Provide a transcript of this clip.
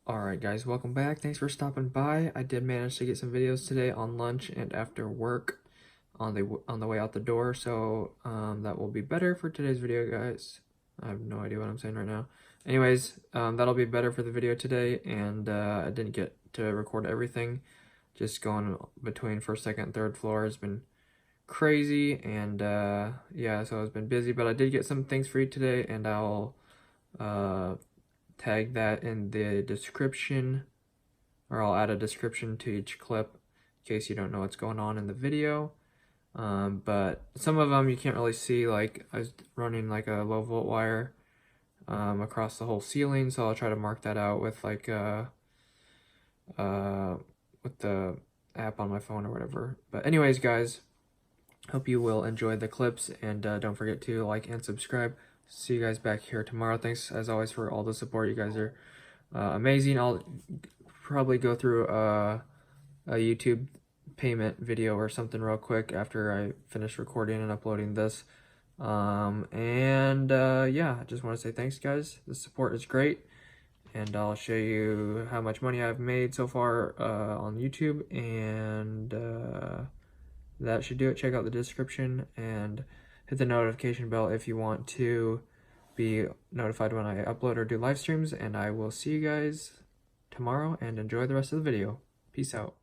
Alright guys, welcome back. Thanks for stopping by. I did manage to get some videos today on lunch and after work on the way out the door, so that will be better for today's video, guys. I have no idea what I'm saying right now. Anyways, that'll be better for the video today, and I didn't get to record everything. Just going between first, second, and third floor has been crazy, and yeah, so I've been busy, but I did get some things for you today, and I'll tag that in the description, or I'll add a description to each clip in case you don't know what's going on in the video. But some of them you can't really see, like I was running like a low volt wire across the whole ceiling, so I'll try to mark that out with like with the app on my phone or whatever. But anyways, guys, hope you will enjoy the clips, and don't forget to like and subscribe. See you guys back here tomorrow. Thanks as always for all the support. You guys are amazing. I'll probably go through a YouTube payment video or something real quick after I finish recording and uploading this. Yeah, I just want to say thanks, guys. The support is great, and I'll show you how much money I've made so far on YouTube, and that should do it. Check out the description and hit the notification bell if you want to be notified when I upload or do live streams, and I will see you guys tomorrow, and enjoy the rest of the video. Peace out.